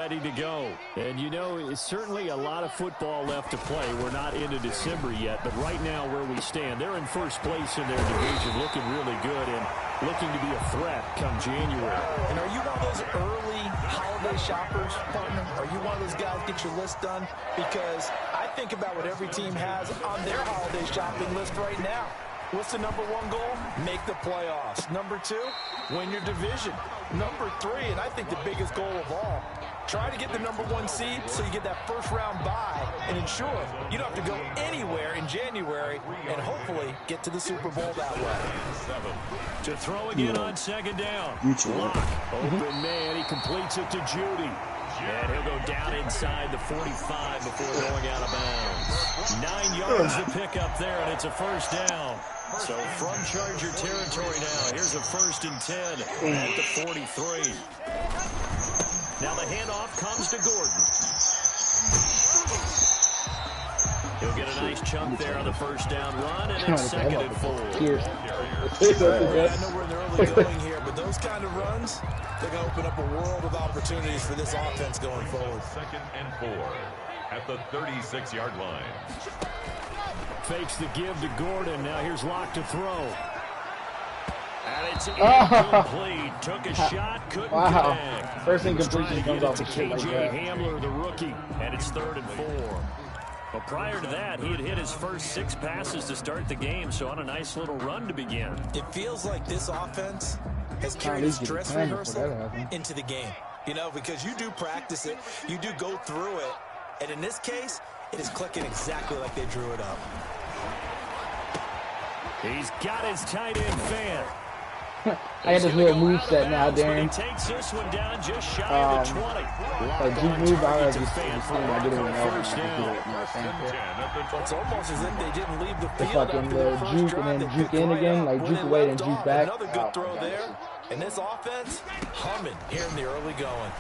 Ready to go. And, you know, it's certainly a lot of football left to play. We're not into December yet, but right now where we stand, they're in first place in their division, looking really good and looking to be a threat come January. And are you one of those early holiday shoppers, partner? Are you one of those guys get your list done? Because I think about what every team has on their holiday shopping list right now. What's the number one goal? Make the playoffs. Number two, win your division. Number three, and I think the biggest goal of all, try to get the number one seed so you get that first round bye and ensure you don't have to go anywhere in January and hopefully get to the Super Bowl that way. To throw again on second down. Lock. Open man. He completes it to Judy. And he'll go down inside the 45 before going out of bounds. 9 yards to pick up there, and it's a first down. So from Charger territory now, here's a 1st and 10 at the 43. Now the handoff comes to Gordon. He'll get a nice chunk there on the first down run, and it's 2nd and 4. I know we're in the early going here, but those kind of runs, they're going to open up a world of opportunities for this offense going forward. 2nd and 4 at the 36-yard line. Fakes the give to Gordon. Now here's Locke to throw. And it's incomplete. Took a shot, couldn't connect. First incompletion comes off to the shit like KJ that. Hamler, the rookie, and it's 3rd and 4. Well, prior to that, he had hit his first 6 passes to start the game, so on a nice little run to begin. It feels like this offense has carried a stress rehearsal into the game. You know, because you do practice it, you do go through it, and in this case, it is clicking exactly like they drew it up. He's got his tight end fan. I got this little move set now, Darren. He takes this one down just shy of the 20. Like, juke move, I already just I didn't even know. It's almost as if they didn't leave the The field fucking after the first juke drive. and then juke in again, like juke away then juke back. Another good throw there. And this offense, humming here in the early going.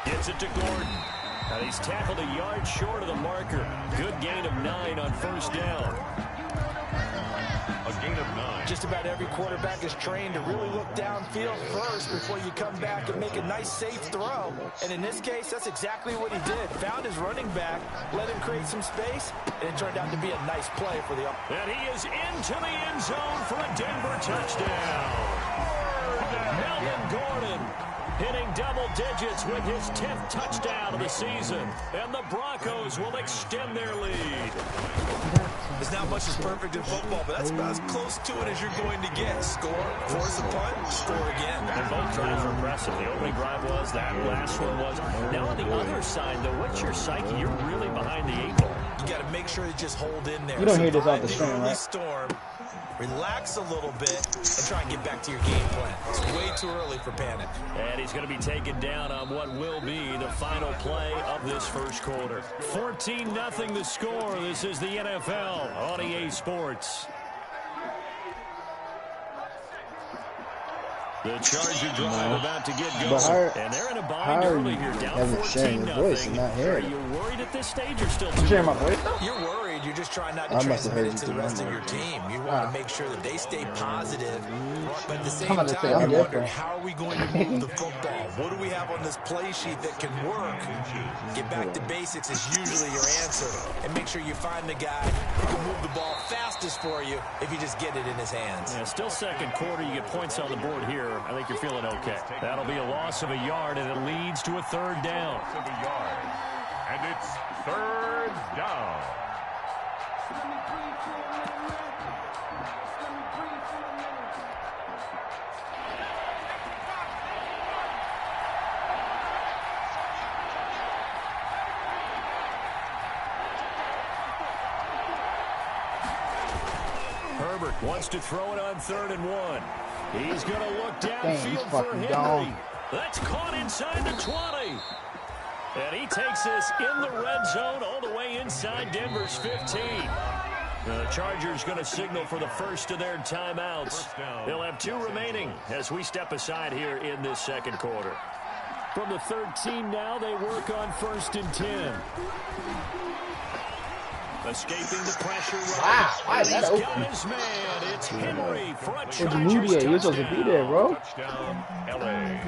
Gets it to Gordon. And he's tackled a yard short of the marker. Good gain of 9 on first down. A gain of 9. Just about every quarterback is trained to really look downfield first before you come back and make a nice, safe throw. And in this case, that's exactly what he did. Found his running back, let him create some space, and it turned out to be a nice play for the offense. And he is into the end zone for a Denver touchdown. Melvin Gordon hitting double digits with his 10th touchdown of the season. And the Broncos will extend their lead. There's not much that's perfect in football, but that's about as close to it as you're going to get. Score, force a punt, score again. And both drives were impressive. The opening drive was, that last one was. Now on the other side, though, what's your psyche? You're really behind the 8 ball. You got to make sure you just hold in there. You don't hear this off the stream, right? Storm, relax a little bit, and try and get back to your game plan. It's way too early for panic. And he's going to be taken down on what will be the final play of this first quarter. 14-0 the score. This is the NFL on EA Sports. The Charger drive about to get going. And they're in a bind early here, down 14-0. Are you worried at this stage or still too Sharing my voice? You're worried. You're just trying not to transmit it to the rest of your team. You want to make sure that they stay positive. But at the same time, I'm wondering, how are we going to move the football? What do we have on this play sheet that can work? Get back to basics is usually your answer. And make sure you find the guy who can move the ball fastest for you if you just get it in his hands. Yeah, still second quarter. You get points on the board here. I think you're feeling okay. That'll be a loss of a yard, and it leads to a 3rd down. And it's 3rd down. Herbert wants to throw it on 3rd and 1. He's going to look downfield for Henry. That's caught inside the 20. And he takes this in the red zone all the way inside Denver's 15. The Chargers going to signal for the first of their timeouts. They'll have 2 remaining as we step aside here in this second quarter. From the 13 now, they work on 1st and 10. Escaping the pressure. Wow, why is that open? Got his man. It's Henry for a Where's Chargers Moody at? He was supposed to be there, bro. Touchdown, LA.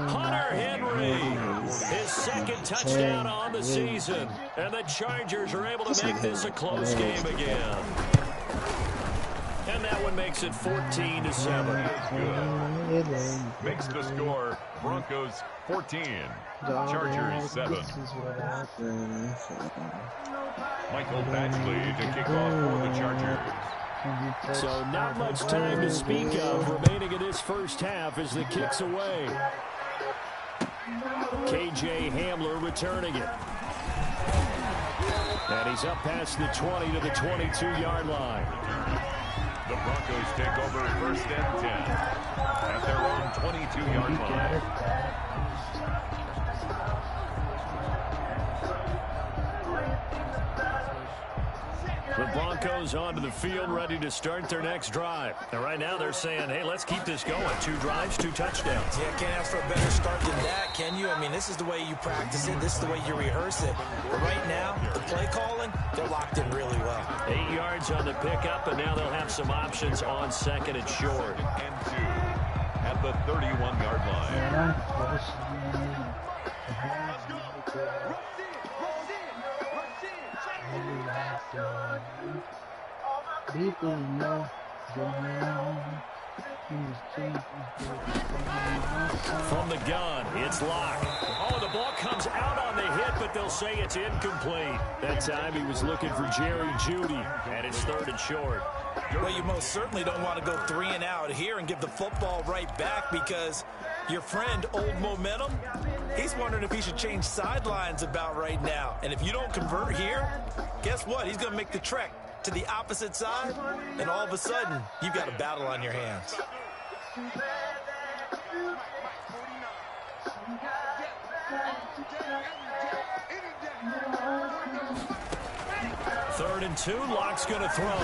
Hunter Henry, his second touchdown on the season. And the Chargers are able to make this a close game again. And that one makes it 14-7. Makes the score Broncos 14, Chargers 7. Michael Badgley to kick off for the Chargers. So not much time to speak of remaining in this first half as the kick's away. KJ Hamler returning it. And he's up past the 20 to the 22-yard line. The Broncos take over first and 10 at their own 22-yard line. The Broncos onto the field, ready to start their next drive. And right now they're saying, hey, let's keep this going. 2 drives, 2 touchdowns. Yeah, can't ask for a better start than that, can you? I mean, this is the way you practice it. This is the way you rehearse it. But right now, the play calling, they're locked in really well. 8 yards on the pickup, and now they'll have some options on second and short. And 2 at the 31-yard line. From the gun, it's locked. Oh, the ball comes out on the hit, but they'll say it's incomplete. That time he was looking for Jerry Jeudy, and it's 3rd and short. Well, you most certainly don't want to go 3 and out here and give the football right back because your friend, Old Momentum, he's wondering if he should change sidelines about right now. And if you don't convert here, guess what? He's going to make the trek to the opposite side, and all of a sudden, you've got a battle on your hands. 3rd and 2, Locke's going to throw.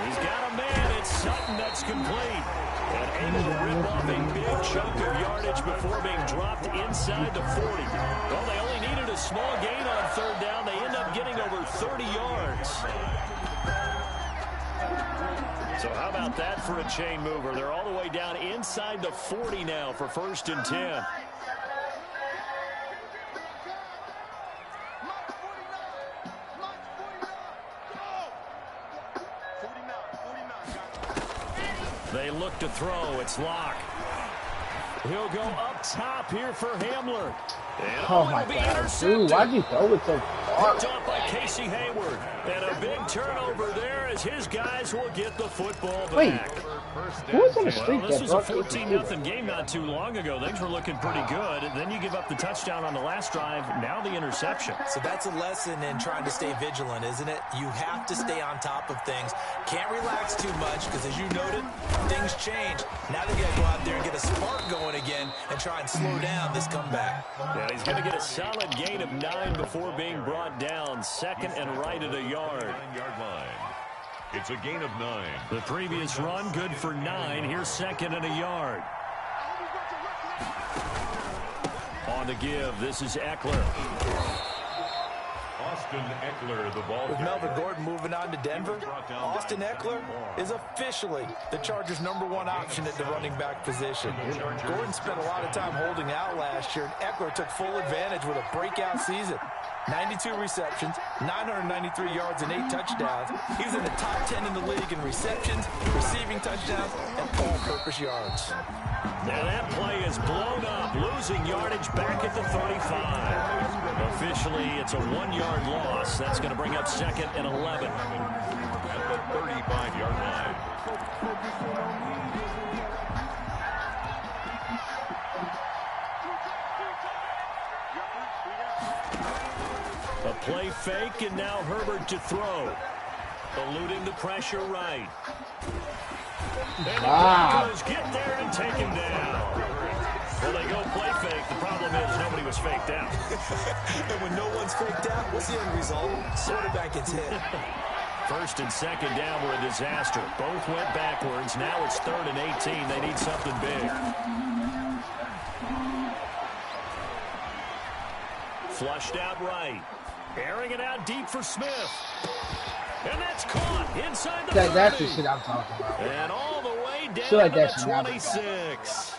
He's got a man. It's Sutton that's complete. And able to rip off a big chunk of yardage before being dropped inside the 40. Well, they only needed a small gain on 3rd down. They end up getting over 30 yards. So how about that for a chain mover? They're all the way down inside the 40 now for 1st and 10. They look to throw. It's Locke. He'll go up top here for Hamler. And oh my God, dude, why'd you throw it so far? Picked off by Casey Hayward. And a big turnover there as his guys will get the football back. Wait, who was on the streak? Well, this was a 14-0 game not too long ago. Things were looking pretty good. And then you give up the touchdown on the last drive. Now the interception. So that's a lesson in trying to stay vigilant, isn't it? You have to stay on top of things. Can't relax too much because, as you noted, things change. Now they got to go out there and get a spark going again and try and slow down this comeback. Yeah, he's going to get a solid gain of 9 before being brought down. 2nd and right at a yard. 9-yard line. It's a gain of 9. The previous run good for 9. Here's 2nd and a yard. On the give, this is Eckler. Austin Eckler, the ball. With Melvin Gordon moving on to Denver, Austin Eckler is officially the Chargers' #1 option at the running back position. Gordon spent a lot of time holding out last year, and Eckler took full advantage with a breakout season. 92 receptions, 993 yards, and 8 touchdowns. He's in the top 10 in the league in receptions, receiving touchdowns, and all-purpose yards. Now that play is blown up, losing yardage back at the 35. Officially, it's a 1-yard loss. That's going to bring up 2nd and 11. At the 35-yard line. A play fake, and now Herbert to throw. Eluding the pressure right. And the Broncos get there and take him down. Well, they go play fake. The problem is nobody was faked out. And when no one's faked out, what's the end result? Quarterback gets hit. 1st and 2nd down were a disaster. Both went backwards. Now it's 3rd and 18. They need something big. Flushed out right. Airing it out deep for Smith. And that's caught inside the 30. That's the shit I'm talking about. And all the way down like to the 26.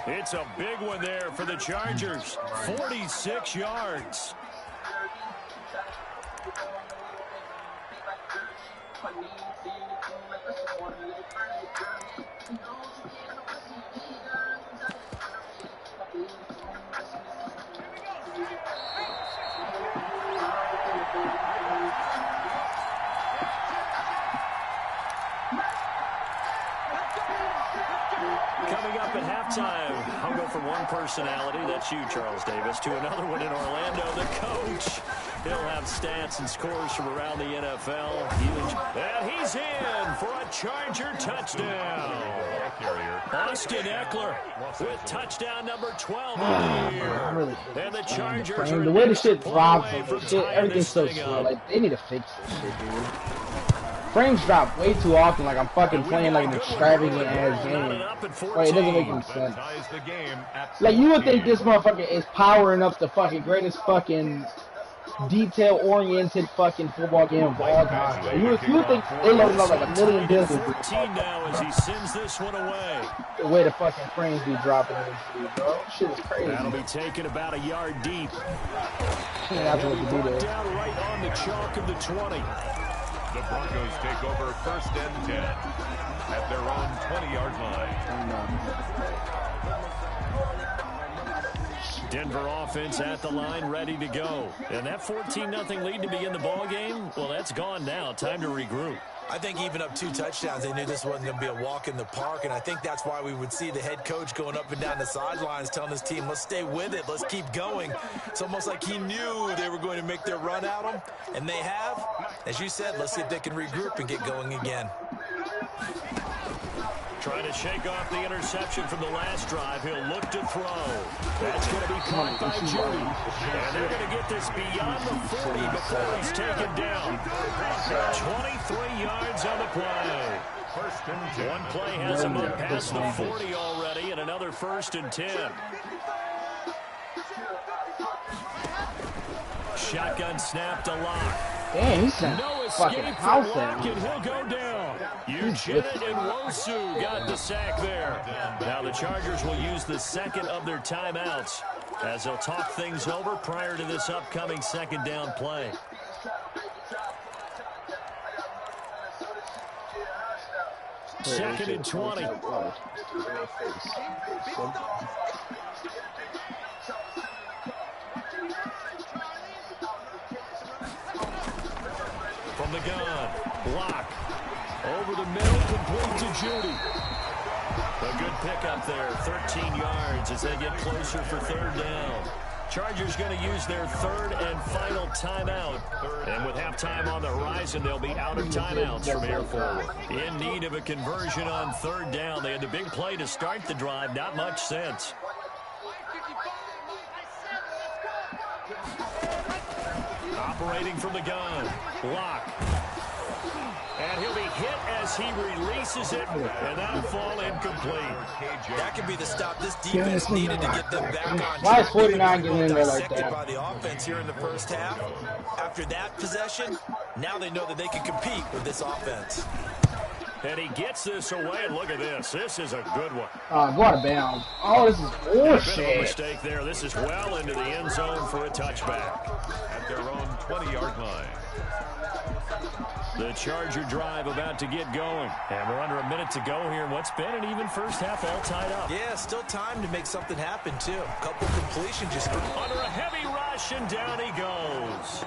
It's a big one there for the Chargers. 46 yards. Coming up at halftime, I'll go from one personality, that's you, Charles Davis, to another one in Orlando, the coach. He'll have stats and scores from around the NFL. Huge. And he's in for a Charger touchdown. Austin Eckler with touchdown number 12 of the year. And the Chargers are the way the shit drops, everything's so slow. Like, they need to fix this shit, dude. Frames drop way too often, like I'm fucking playing like an extravagant ass game. Like, it doesn't make any sense. Like, you would think this motherfucker is powering up the fucking greatest fucking detail-oriented fucking football game of all time. You would think they loaded up like a million discs. 14 now as he sends this one away. The way the fucking frames be dropping in this dude, bro. Shit is crazy. That'll be taken about a yard deep. That's what to do there. Down right on the chalk of the 20. The Broncos take over 1st and 10 at their own 20-yard line. Denver offense at the line, ready to go. And that 14-0 lead to begin the ball game, well, that's gone now. Time to regroup. I think even up 2 touchdowns, they knew this wasn't going to be a walk in the park, and I think that's why we would see the head coach going up and down the sidelines telling his team, let's stay with it, let's keep going. It's almost like he knew they were going to make their run at him, and they have. As you said, let's see if they can regroup and get going again. Trying to shake off the interception from the last drive. He'll look to throw. That's going to be caught by Judy. And they're going to get this beyond the 40 before he's taken down. 23 yards on the play. 1st and 10. One play has him up past the 40 already, and another 1st and 10. Shotgun snap to Lock. Damn, he's sent No fucking escape for house Lock, in. and he'll go down. Uchenna and Wosu got the sack there. Now the Chargers will use the second of their timeouts as they'll talk things over prior to this upcoming 2nd down play. Second and 20. From the gun, Block. Over the middle, complete to Judy. A good pickup there, 13 yards as they get closer for 3rd down. Chargers going to use their 3rd and final timeout. And with halftime on the horizon, they'll be out of timeouts from here forward. In need of a conversion on 3rd down. They had the big play to start the drive, not much sense. Operating from the gun, Lock. And he'll be hit as he releases it, and that'll fall incomplete. That could be the stop this defense needed to get them back on track. Why is 49 getting in there like that? By the offense here in the 1st half. After that possession, now they know that they can compete with this offense. And he gets this away, and look at this. This is a good one. Go out of bounds. Oh, this is A bit of a bullshit. mistake there. This is well into the end zone for a touchback. At their own 20-yard line. The Charger drive about to get going. And we're under a minute to go here in what's been an even 1st half, all tied up. Yeah, still time to make something happen, too. A couple completions just Under a heavy rush, and down he goes.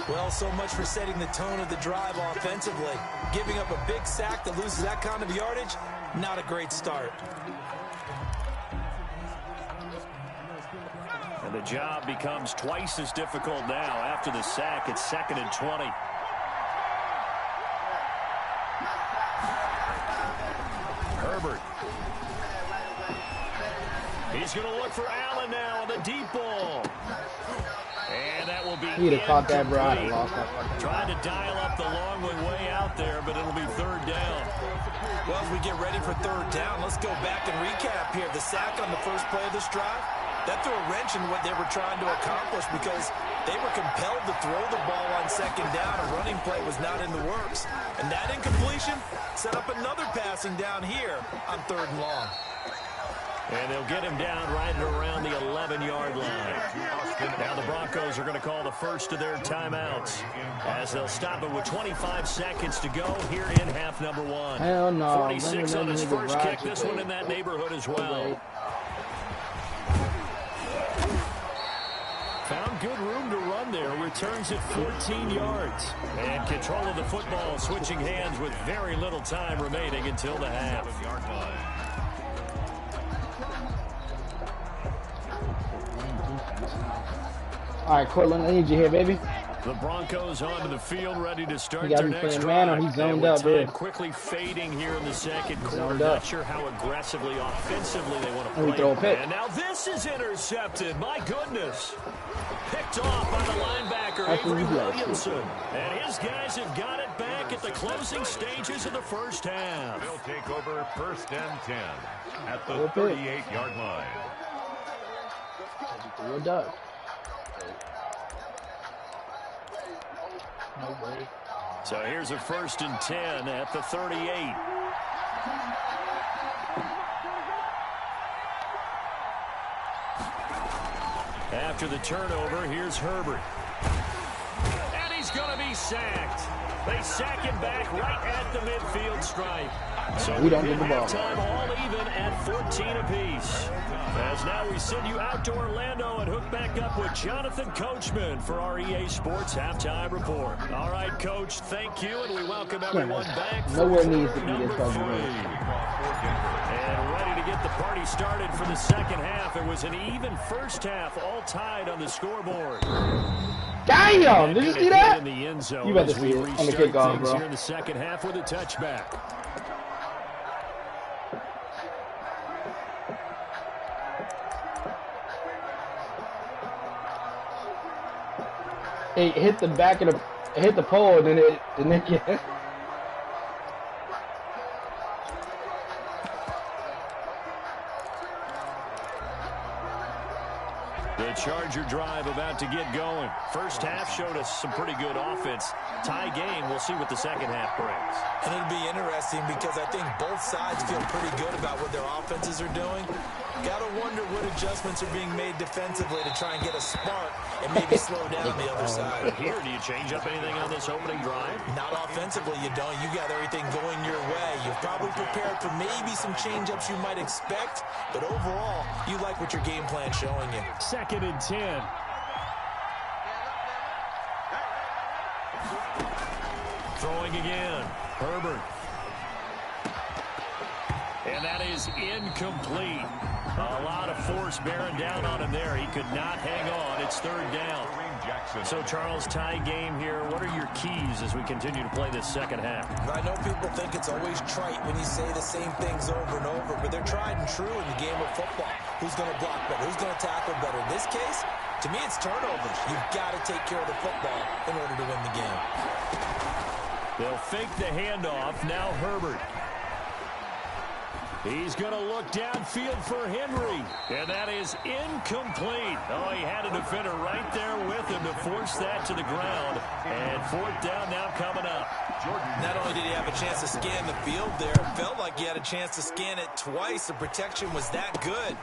Well, so much for setting the tone of the drive offensively. Giving up a big sack that loses that kind of yardage, not a great start. And the job becomes twice as difficult now. After the sack, it's 2nd and 20. Herbert. He's going to look for Allen now on the deep ball. And that will be He'd have caught that, bro. I'd have incomplete. lost that fucking. Trying to dial up the long way out there, but it'll be 3rd down. Well, as we get ready for 3rd down, let's go back and recap here. The sack on the first play of this drive, That threw a wrench in what they were trying to accomplish because they were compelled to throw the ball on second down. A running play was not in the works. And that incompletion set up another passing down here on 3rd and long. And they'll get him down right at around the 11-yard line. Now the Broncos are going to call the first of their timeouts as they'll stop it with 25 seconds to go here in half number 1. Hell no. 46 on his first kick. This one in that neighborhood as well. Found good room to run there. Returns it 14 yards. And control of the football switching hands with very little time remaining until the half. All right, Cortland, I need you here, baby. The Broncos onto the field, ready to start their next drive. Man, or he's zoned up, time quickly fading here in the second quarter. Not sure how aggressively, offensively they want to play. Throw a pick. And now this is intercepted. My goodness. Picked off by the linebacker, Avery Williamson. And his guys have got it back at the closing stages of the first half. They'll take over 1st and 10 at the 38-yard line. Throw a duck. No way. So here's a 1st and 10 at the 38. After the turnover, here's Herbert. And he's going to be sacked. They sack him back right at the midfield stripe. So we don't get the ball. Time all even at 14 apiece. As now we send you out to Orlando and hook back up with Jonathan Coachman for our EA Sports Halftime Report. All right, Coach, thank you, and we welcome everyone back. Nowhere needs to be number 3. And ready to get the party started for the second half. It was an even first half, all tied on the scoreboard. Damn! Did you see that? In the end zone you better see it on the kickoff, bro. Here in the second half with a touchback. It hit the back of the, hit the pole, and then it. The Charger drive about to get going. First half showed us some pretty good offense. Tie game, we'll see what the second half brings. And it'll be interesting because I think both sides feel pretty good about what their offenses are doing. Got to wonder what adjustments are being made defensively to try and get a spark and maybe slow down the other side. Here, do you change up anything on this opening drive? Not offensively, you don't. You got everything going your way. You've probably prepared for maybe some change-ups you might expect, but overall, you like what your game plan's showing you. 2nd and 10. Throwing again. Herbert. And that is incomplete. A lot of force bearing down on him there. He could not hang on. It's 3rd down. So, Charles, tie game here. What are your keys as we continue to play this second half? I know people think it's always trite when you say the same things over and over, but they're tried and true in the game of football. Who's going to block better? Who's going to tackle better? In this case, to me, it's turnovers. You've got to take care of the football in order to win the game. They'll fake the handoff. Now Herbert. He's going to look downfield for Henry. And that is incomplete. Oh, he had a defender right there with him to force that to the ground. And 4th down now coming up. Not only did he have a chance to scan the field there, it felt like he had a chance to scan it twice. The protection was that good.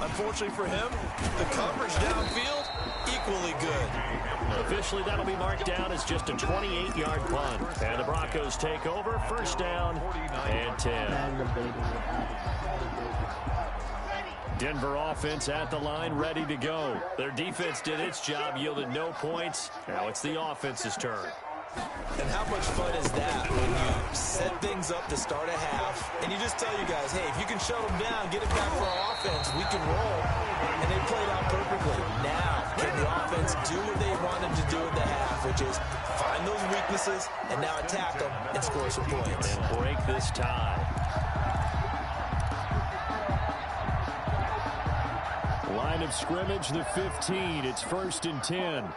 Unfortunately for him, the coverage downfield, equally good. Officially, that'll be marked down as just a 28-yard punt. And the Broncos take over. 1st down and 10. Denver offense at the line, ready to go. Their defense did its job, yielded no points. Now it's the offense's turn. And how much fun is that when you set things up to start a half, and you just tell you guys, hey, if you can shut them down, get it back for our offense, we can roll. And they played out perfectly. Now, can the offense do what they wanted to do at the half, which is find those weaknesses and now attack them and score some points. And break this tie. Line of scrimmage, the 15. It's 1st and 10.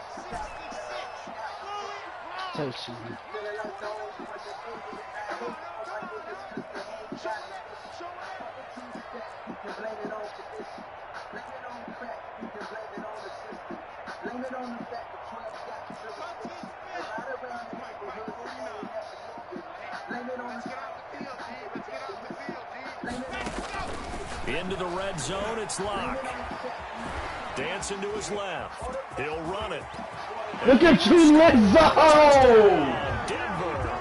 Into the red zone, it's Locke. Dancing to his left. He'll run it. Look at you, red zone! Denver.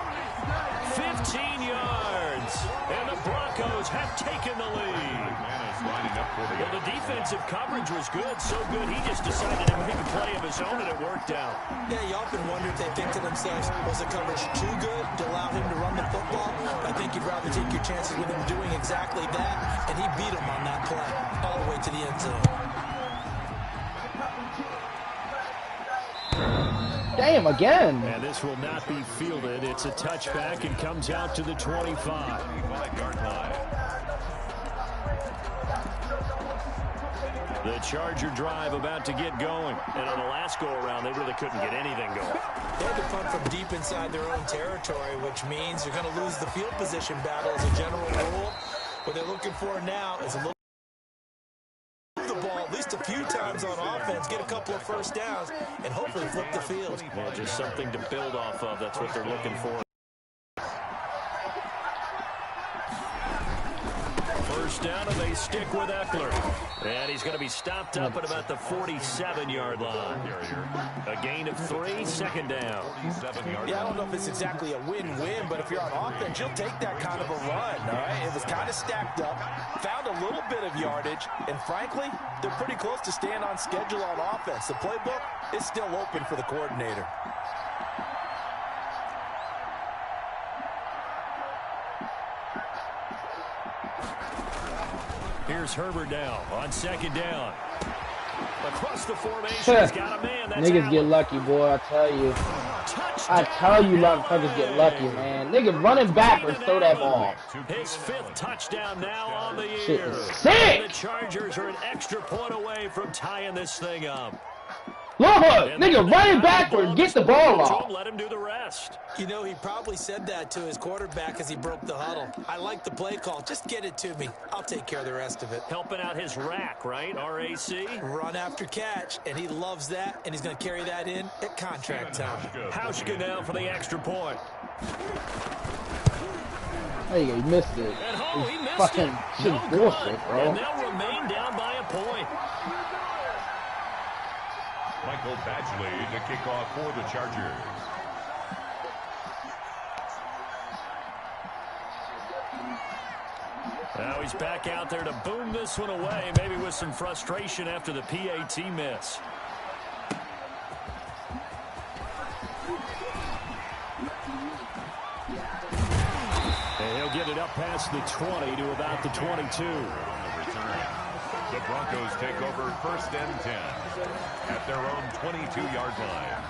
15 yards. And the Broncos have taken the lead. Well, the defensive coverage was good, so good he just decided to make a play of his own, and it worked out. Yeah, you often wonder if they think to themselves, was the coverage too good to allow him to run the football? I think you'd rather take your chances with him doing exactly that, and he beat him on that play all the way to the end zone. Damn, again. And this will not be fielded. It's a touchback and comes out to the 25-yard line. The Charger drive about to get going. And on the last go-around, they really couldn't get anything going. They had to punt from deep inside their own territory, which means you're going to lose the field position battle as a general rule. What they're looking for now is a little the ball at least a few times on offense, get a couple of first downs, and hopefully flip the field. Well, just something to build off of. That's what they're looking for. First down, and they stick with Eckler. And he's going to be stopped up at about the 47-yard line. A gain of 3, second down. Yeah, I don't know if it's exactly a win-win, but if you're on offense, you'll take that kind of a run, all right? It was kind of stacked up, found a little bit of yardage, and frankly, they're pretty close to staying on schedule on offense. The playbook is still open for the coordinator. Here's Herbert now on second down. Across the formation, he's got a man. That's Niggas Allen. get lucky, boy, I tell you. Touchdown. I tell you, motherfuckers get lucky, man. Niggas running backwards, throw that ball. His 5th touchdown now on the Shit year. is sick. The Chargers are an extra point away from tying this thing up. Lord, nigga, running backwards, get the ball off. Let him do the rest. You know, he probably said that to his quarterback as he broke the huddle. I like the play call. Just get it to me. I'll take care of the rest of it. Helping out his rack, right? R-A-C? Run after catch, and he loves that, and he's going to carry that in at contract time. Hauschka now for the extra point. There you go, you missed it. And he missed Fucking it. shit No bullshit, good. bro. And they'll remain down by a point. Michael Badgley to kick off for the Chargers. Now he's back out there to boom this one away, maybe with some frustration after the PAT miss. And he'll get it up past the 20 to about the 22. The Broncos take over 1st and 10 at their own 22-yard line.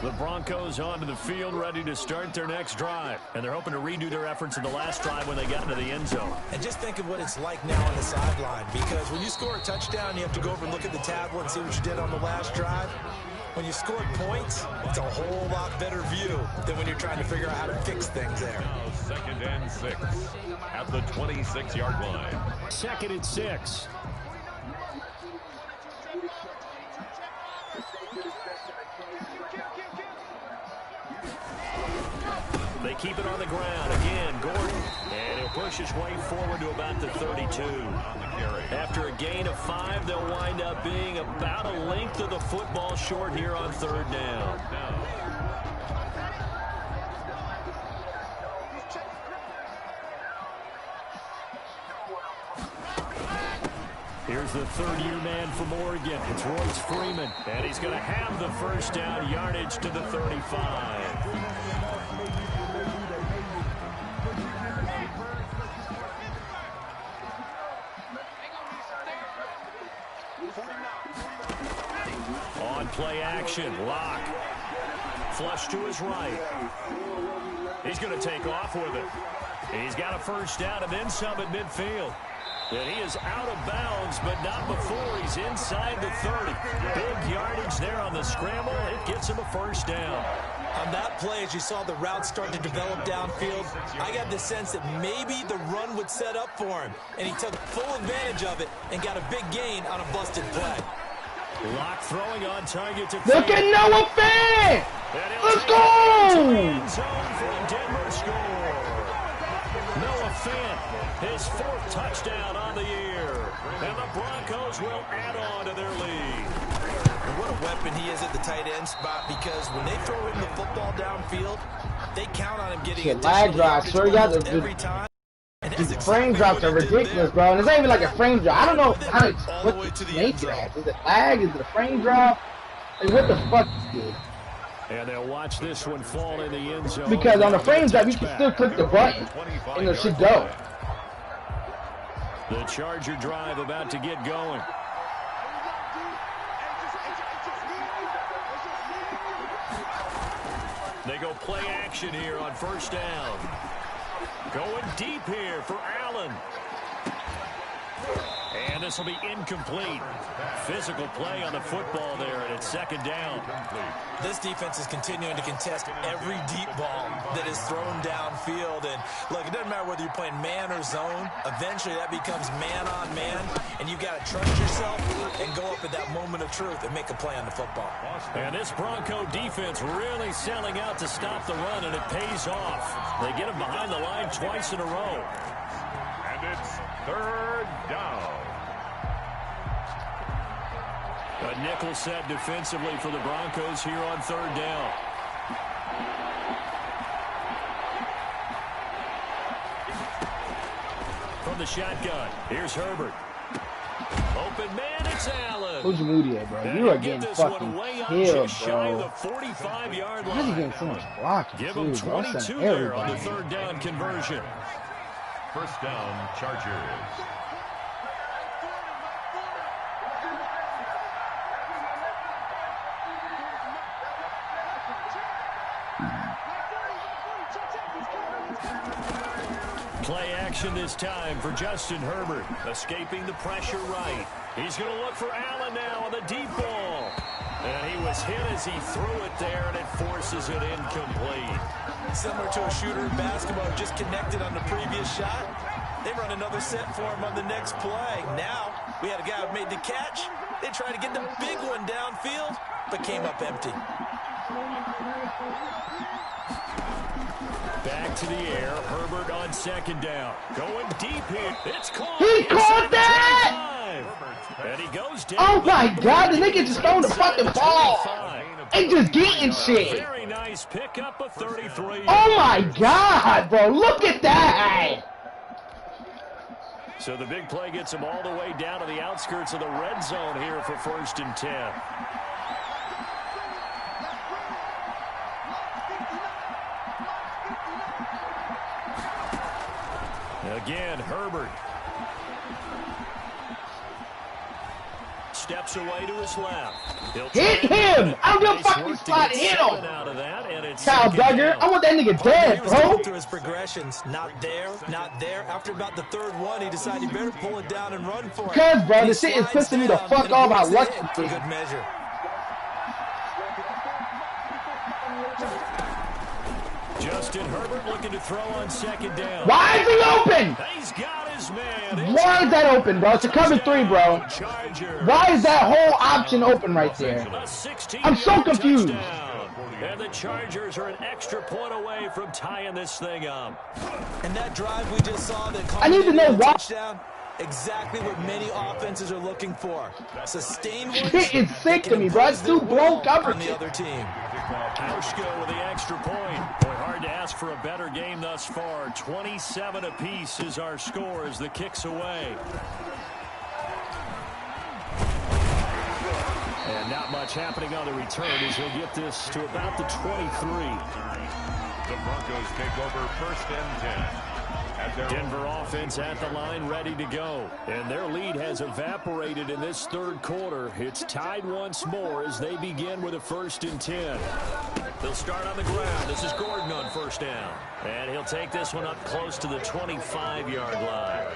The Broncos onto the field, ready to start their next drive. And they're hoping to redo their efforts in the last drive when they got into the end zone. And just think of what it's like now on the sideline, because when you score a touchdown, you have to go over and look at the tablet and see what you did on the last drive. When you scored points, it's a whole lot better view than when you're trying to figure out how to fix things there. Now 2nd and 6 at the 26-yard line. 2nd and 6. They keep it on the ground. Again, Gordon. And he'll push his way forward to about the 32. After a gain of 5, they'll wind up being about a length of the football short here on 3rd down. Here's the 3rd-year man from Oregon. It's Royce Freeman. And he's going to have the first down, yardage to the 35. On play action, Locke. Flush to his right. He's going to take off with it. He's got a first down and then some at midfield. And he is out of bounds, but not before he's inside the 30. Big yardage there on the scramble. It gets him a first down. On that play, as you saw the route start to develop downfield, I got the sense that maybe the run would set up for him, and he took full advantage of it and got a big gain on a busted play. Lock throwing on target to look at Noah Fant! Let's go! Denver score. Noah Fant, his 4th touchdown on the year, and the Broncos will add on to their lead. And what a weapon he is at the tight end spot, because when they throw him the football downfield, they count on him getting a lag drop. Sure, every time. The frame drops are ridiculous, bro. And it's not even like a frame drop. I don't know how to what the nature of. Is it lag? Is it a frame drop? Like, what the fuck, dude? And they'll watch this one fall in the end zone. Because on the frame drop, you can still click the button, and it should go. The Charger drive about to get going. They go play action here on 1st down. Going deep here for Allen. And this will be incomplete. Physical play on the football there, and it's 2nd down. This defense is continuing to contest every deep ball that is thrown downfield. And look, it doesn't matter whether you're playing man or zone. Eventually that becomes man on man, and you got to trust yourself and go up at that moment of truth and make a play on the football. And this Bronco defense really selling out to stop the run, and it pays off. They get him behind the line twice in a row. And it's 3rd down. A nickel set defensively for the Broncos here on 3rd down. From the shotgun, here's Herbert. Open man, it's Allen. Who's Moody at, bro? You are getting fucking killed, bro. The 45-yard line. Why is he getting so much blocking? Give him 22 there on the 3rd down conversion. 1st down, Chargers. Play action this time for Justin Herbert, escaping the pressure right. He's going to look for Allen now on the deep ball. And he was hit as he threw it there, and it forces it incomplete. Similar to a shooter in basketball, just connected on the previous shot. They run another set for him on the next play. Now, we had a guy who made the catch. They tried to get the big one downfield, but came up empty. Back to the air. Herbert on 2nd down. Going deep here. It's caught. He caught that! And he goes down. Oh my god, the nigga just throwing the fucking ball. And just getting shit. Very nice pickup of 33. Oh my god, bro. Look at that. So the big play gets him all the way down to the outskirts of the red zone here for 1st and 10. Again, Herbert steps away to his left. Hit him! I don't give a fuck this spot. Hit him! Kyle Duggar, I want that nigga dead, bro. Through his progressions, not there, not there. After about the 3rd one, he decided he better pull it down and run for it. Because, bro, this shit is pissing me the fuck off. I lucky for good measure. Justin Herbert looking to throw on 2nd down. Why is he open? He's got his man. Why is that open, bro? It's a cover 3, bro. Why is that whole option open right there? I'm so confused. And the Chargers are an extra point away from tying this thing up. And that drive we just saw, I need to know why. Touchdown. Exactly what many offenses are looking for. Sustained ones. Shit is sick to me, bro. It's too blown coverage. The other team. Hauschka with the extra point. Boy, hard to ask for a better game thus far. 27 apiece is our score as the kick's away. And not much happening on the return as he'll get this to about the 23. The Broncos take over 1st and 10. Denver offense at the line, ready to go. And their lead has evaporated in this 3rd quarter. It's tied once more as they begin with a 1st and 10. They'll start on the ground. This is Gordon on 1st down. And he'll take this one up close to the 25-yard line.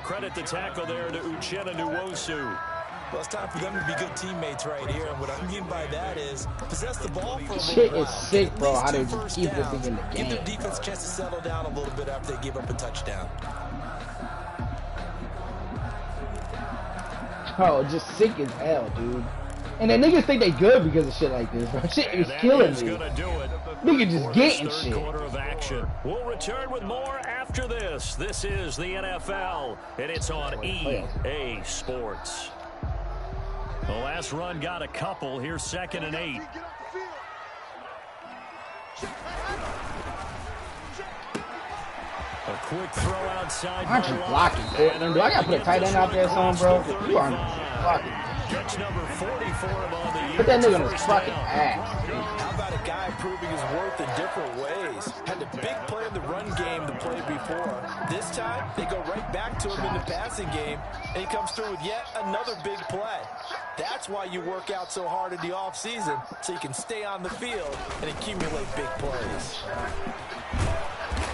Credit the tackle there to Uchenna Nwosu. Well, it's time for them to be good teammates right here. And what I mean by that is possess the ball for a little Shit while. is sick, bro. How they just keep this thing in the Give game. their defense a chance to settle down a little bit after they give up a touchdown. Oh, just sick as hell, dude. And then niggas think they good because of shit like this, bro. Shit is killing me. Niggas just getting shit. Quarter of action. We'll return with more after this. This is the NFL, and it's on EA Sports. The last run got a couple. Here's 2nd and 8. A quick throw outside. Aren't you blocking, Portland? Do I gotta put a tight end out there or something, bro? You aren't blocking. Catch number 44 on the year. Put that nigga on his fucking ass. How about a guy proving his worth in different ways? Had a big play in the run game the play before. This time, they go right back to him in the passing game, and he comes through with yet another big play. That's why you work out so hard in the offseason, so you can stay on the field and accumulate big plays.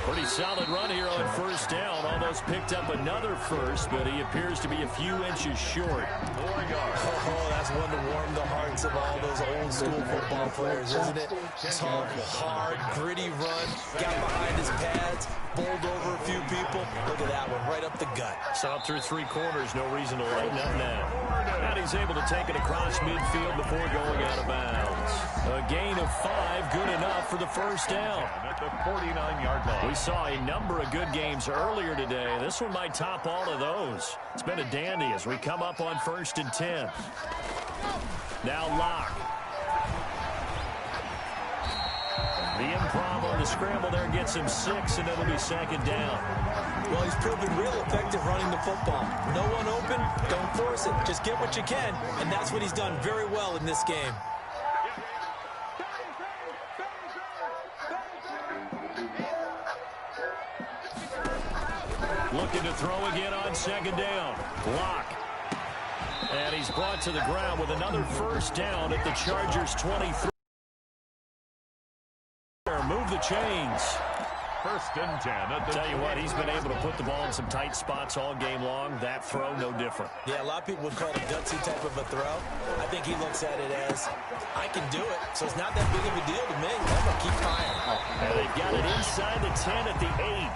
Pretty solid run here on 1st down. Almost picked up another first, but he appears to be a few inches short. Oh, that's one to warm the hearts of all those old school football players, isn't it? Tough, hard, gritty run. Got behind his pads, bowled over a few people. Look at that one, right up the gut. Saw through 3 quarters, no reason to lighten up now. And he's able to take it across midfield before going out of bounds. A gain of 5, good enough for the 1st down. At the 49-yard line. We saw a number of good games earlier today. This one might top all of those. It's been a dandy as we come up on 1st and 10. Now Locke. The improv on the scramble there gets him 6, and it'll be 2nd down. Well, he's proven real effective running the football. No one open, don't force it. Just get what you can, and that's what he's done very well in this game. Looking to throw again on 2nd down. Locke. And he's brought to the ground with another 1st down at the Chargers' 23. Move the chains. 1st and 10. Tell you what, he's been able to put the ball in some tight spots all game long. That throw, no different. Yeah, a lot of people would call it a gutsy type of a throw. I think he looks at it as, I can do it, so it's not that big of a deal to me. I'm going to keep firing. And they've got it inside the 10 at the 8.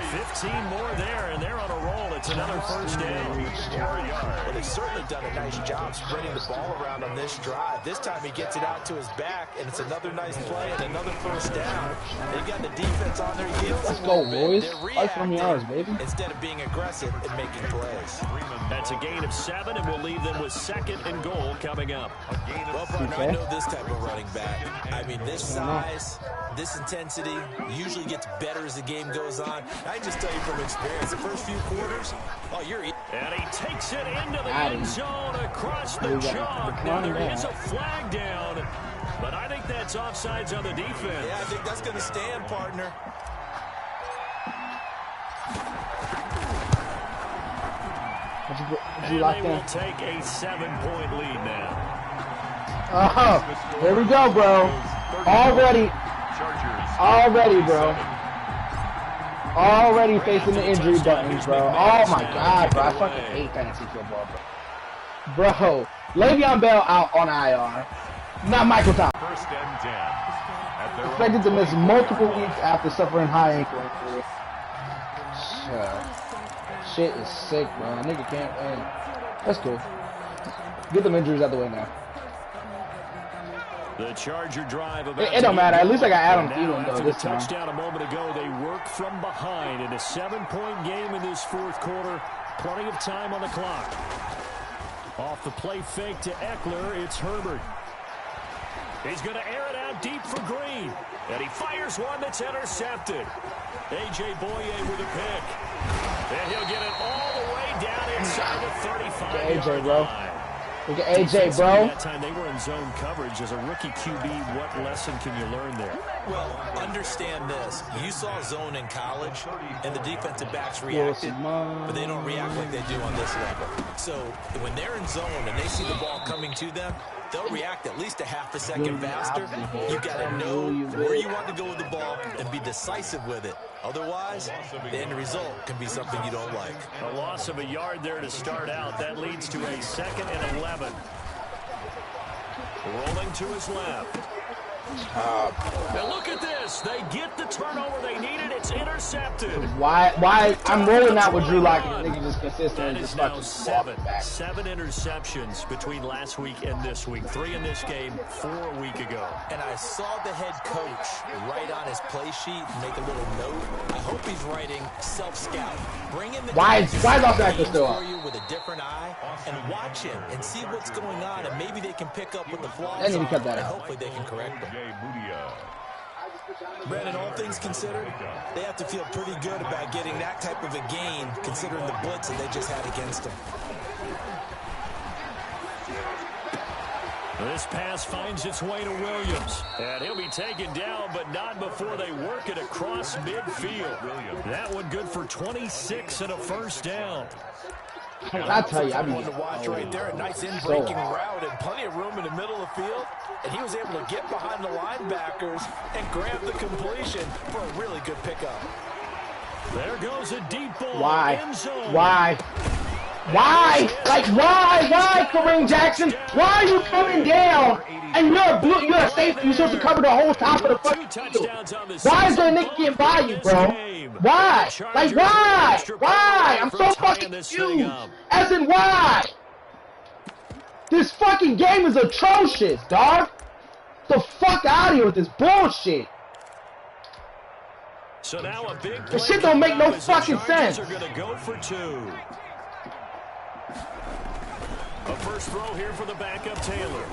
15 more there, and they're on a roll. It's another 1st down. Well, they've certainly done a nice job spreading the ball around on this drive. This time he gets it out to his back, and it's another nice play and another 1st down. They've got the defense on their heels. Let's go, boys. Fight from yours, baby. Instead of being aggressive and making plays. That's a gain of 7, and we'll leave them with 2nd and goal coming up. Well, partner, I know this type of running back. I mean, this size, this intensity usually gets better as the game goes on. I can just tell you from experience, the first few quarters, oh, you're eating. And he takes it into the end zone across the chalk. Now there is a flag down, but I think that's offsides on the defense. Yeah, I think that's going to stand, partner. And they will take a 7-point lead now. Oh, there we go, bro. Already, bro. Already facing the injury buttons, bro. Oh my god, bro. I fucking hate fantasy football, bro. Bro, Le'Veon Bell out on IR. Not Michael Thomas. 1st and 10. Expected to miss multiple weeks after suffering high ankle injury. Shit is sick, bro. Nigga can't win. That's cool. Get them injuries out the way now. The Charger drive. It don't matter. At least I got Adam Thielen though this time. Touchdown a moment ago. They work from behind in a 7-point game in this 4th quarter. Plenty of time on the clock. Off the play fake to Eckler, it's Herbert. He's going to air it out deep for Green. And he fires one that's intercepted. A.J. Boye with a pick. And he'll get it all the way down inside the 35-yard line. Look at AJ, bro. That time they were in zone coverage. As a rookie QB, what lesson can you learn there? Well, understand this. You saw zone in college, and the defensive backs reacted, but they don't react like they do on this level. So when they're in zone and they see the ball coming to them, they'll react at least a half a second faster. You've got to know where you want to go with the ball and be decisive with it. Otherwise, the end result can be something you don't like. A loss of a yard there to start out. That leads to a 2nd and 11. Rolling to his left. And look at this. They get the turnover they needed. It's intercepted. Why? I'm rolling out with Drew Lock and the nigga just consistent. That is now seven interceptions between last week and this week. 3 in this game, 4 a week ago. And I saw the head coach write on his play sheet and make a little note. I hope he's writing self-scout. Bring in the why is Offense still up? you with a different eye and watch him and see what's going on, and maybe they can pick up what the flaws They need to are, cut that and out. hopefully they can correct them. Brandon, all things considered, they have to feel pretty good about getting that type of a gain, considering the blitz that they just had against them. This pass finds its way to Williams. And he'll be taken down, but not before they work it across midfield. That one good for 26 and a first down. I tell you, I mean, to watch right there, a nice in-breaking route and plenty of room in the middle of the field. And he was able to get behind the linebackers and grab the completion for a really good pickup. There goes a deep ball. Why? End zone. Why? Like, why, Kareem Jackson? Why are you coming down and you're a safety? You're supposed to cover the whole top of the fucking field. Why is there a nigga getting by you, bro? Why? Like, why? I'm so fucking confused. As in, why? This fucking game is atrocious, dog. The fuck out of here with this bullshit. So now a big this shit don't make no fucking sense. Are gonna go for 2. A first throw here for the backup Taylor.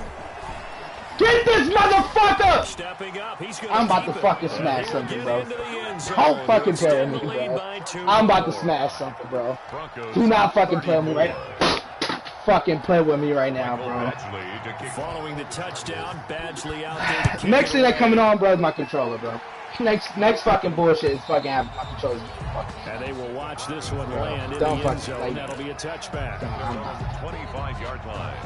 Get this motherfucker! Stepping up, he's I'm about to fucking smash something, bro. Don't fucking play with me, bro. I'm about to smash something, bro. Do not fucking play with me right now. Fucking play with me right now, bro. Following the touchdown, Badgley out there to next thing that coming on, bro, is my controller, bro. Next fucking bullshit is fucking having my controller. And they will watch this one land in Don't the end fucking zone. play. That'll be a touchback. 25-yard line.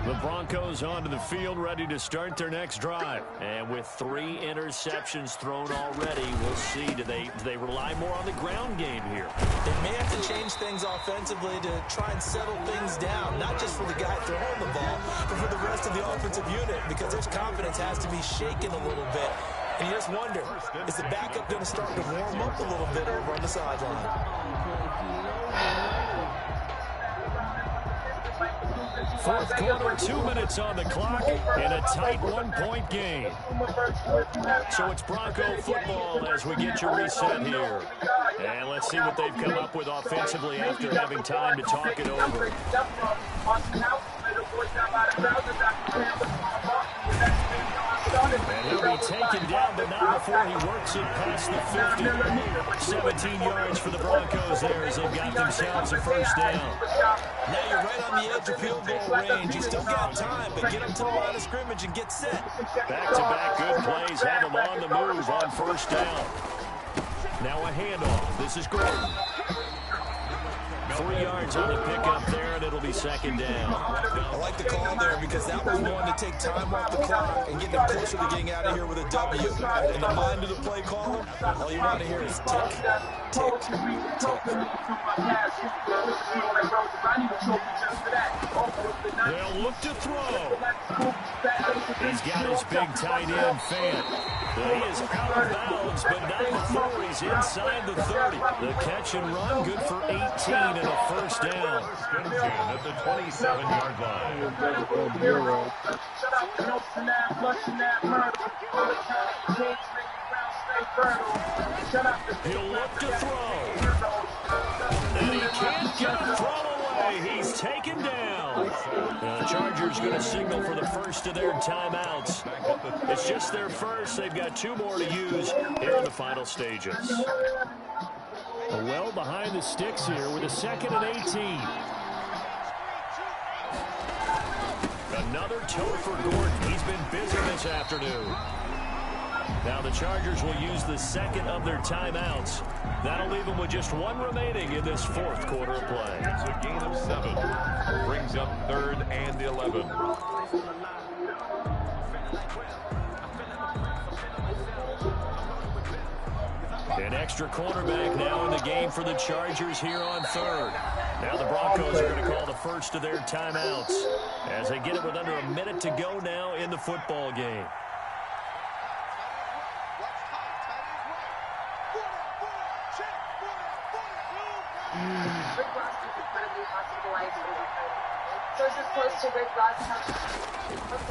The Broncos onto the field, ready to start their next drive. And with 3 interceptions thrown already, we'll see. Do they rely more on the ground game here? They may have to change things offensively to try and settle things down, not just for the guy throwing the ball, but for the rest of the offensive unit, because their confidence has to be shaken a little bit. And you just wonder, is the backup going to start to warm up a little bit over on the sideline? Fourth quarter, 2 minutes on the clock in a tight 1-point game. So it's Bronco football as we get your reset here. And let's see what they've come up with offensively after having time to talk it over. And he'll be taken down, but not before he works it past the 50. 17 yards for the Broncos there as they've got themselves a first down. Now you're right on the edge of field goal range. You still got time, but get them to the line of scrimmage and get set. Back-to-back good plays have them on the move on first down. Now a handoff. This is Gordon. 3 yards on the pickup there, and it'll be second down. I like the call there because that was one to take time off the clock and get them closer to getting out of here with a W. In the mind of the play caller, all you want to hear is tick, tick, tick. They'll look to throw. He's got his big tight end fan. He is out of bounds, but not before he's inside the 30. The catch and run, good for 18 and a first down. At the 27-yard line. He'll look to throw. And he can't get a throw away. He's taken down. The Chargers going to signal for the first of their timeouts. It's just their first. They've got 2 more to use here in the final stages. Well behind the sticks here with a 2nd and 18. Another toe for Gordon. He's been busy this afternoon. Now the Chargers will use the second of their timeouts. That'll leave them with just one remaining in this fourth quarter of play. It's a gain of 7. Brings up 3rd and 11. An extra cornerback now in the game for the Chargers here on 3rd. Now the Broncos are going to call the first of their timeouts as they get it with under a minute to go now in the football game.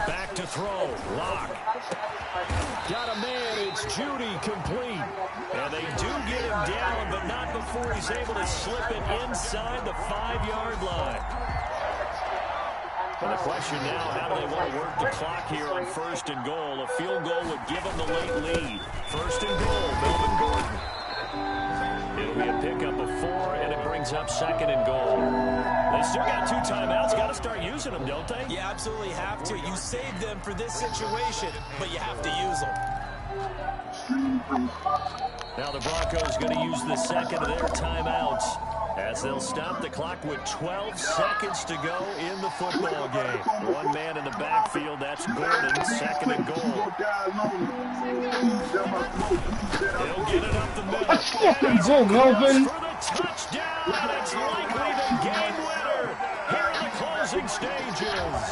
Back to throw. Lock. Got a man. It's Judy complete. And they do get him down, but not before he's able to slip it inside the 5-yard line. And the question now, how do they want to work the clock here on 1st and goal? A field goal would give them the late lead. 1st and goal, Melvin Gordon. It'll be a pickup of 4, and it brings up 2nd and goal. They still got 2 timeouts. Got to start using them, don't they? You absolutely have to. You save them for this situation, but you have to use them. Now the Broncos going to use the second of their timeouts as they'll stop the clock with 12 seconds to go in the football game. One man in the backfield, that's Gordon, 2nd and goal. He'll get it up the middle. Let's fucking go, Melvin. For the touchdown, and it's likely the game winner here in the closing stages.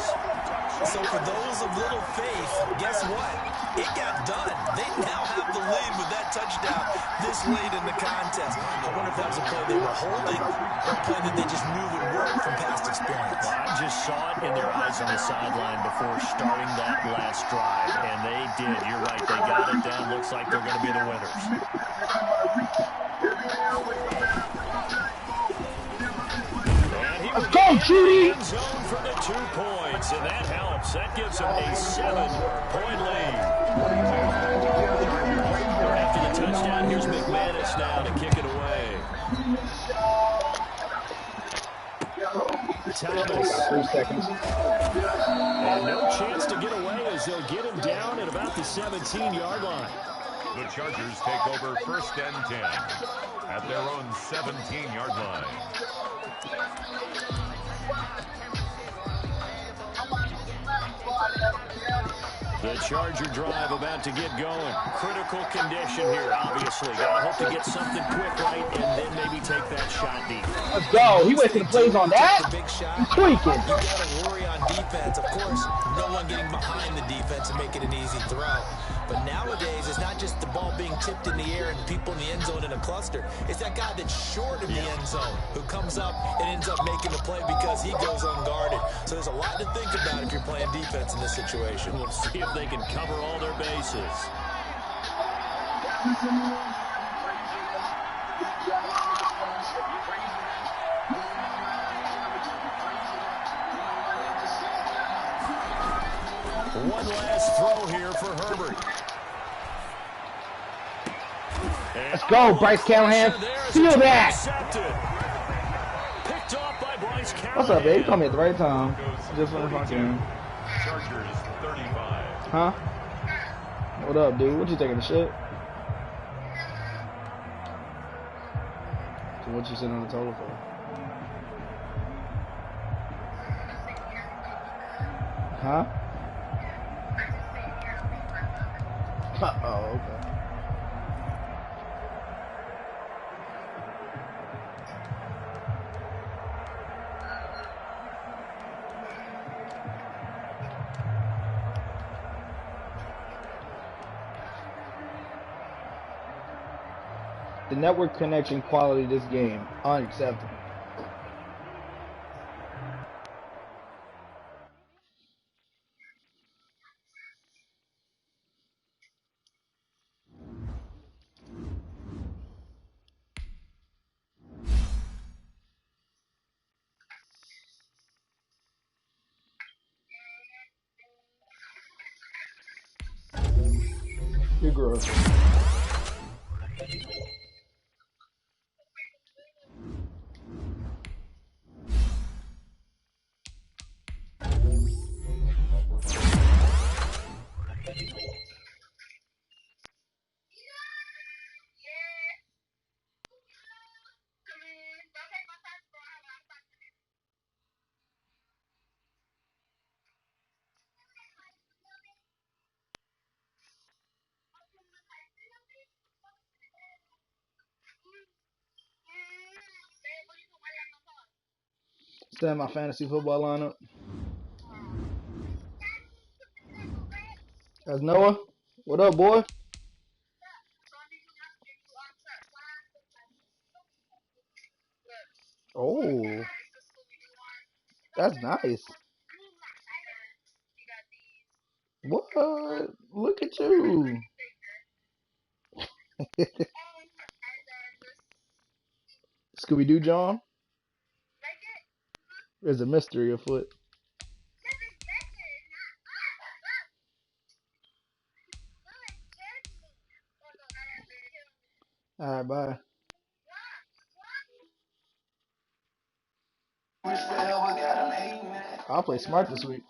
So for those of little faith, guess what? It got done. They now have the lead with that touchdown this late in the contest. I wonder if that was a play they were holding or a play that they just knew would work from past experience. Well, I just saw it in their eyes on the sideline before starting that last drive, and they did. You're right. They got it down. Looks like they're going to be the winners. Let's go, Judy! Zone for the 2 points, and that helps. That gives them a 7-point lead. After the touchdown, here's McManus now to kick it away. Thomas. 3 seconds. And no chance to get away as they'll get him down at about the 17-yard line. The Chargers take over 1st and 10 at their own 17-yard line. The Charger drive about to get going. Critical condition here, obviously. Got to hope to get something quick right and then maybe take that shot deep. Let's go. He wasted the plays on that. Big shot. He's tweaking. You got to worry on defense. Of course, no one getting behind the defense and making an easy throw. But nowadays, it's not just the ball being tipped in the air and people in the end zone in a cluster. It's that guy that's short of the end zone who comes up and ends up making the play because he goes unguarded. So there's a lot to think about if you're playing defense in this situation. We'll see if they can cover all their bases. One last throw here for Herbert. Let's go, Bryce Callahan. Feel that. Picked off by Bryce Callahan. What's up, babe? Call me at the right time. Just when I'm fucking. Chargers 35. Huh? What up, dude? What you taking the shit? So what you sitting on the toilet for? Huh? Oh, okay. The network connection quality of this game, unacceptable. You're gross. Still in my fantasy football lineup. That's Noah. What up, boy? Oh, that's nice. What? Look at you. Scooby Doo John? There's a mystery afoot. Alright, bye. I'll play smart this week.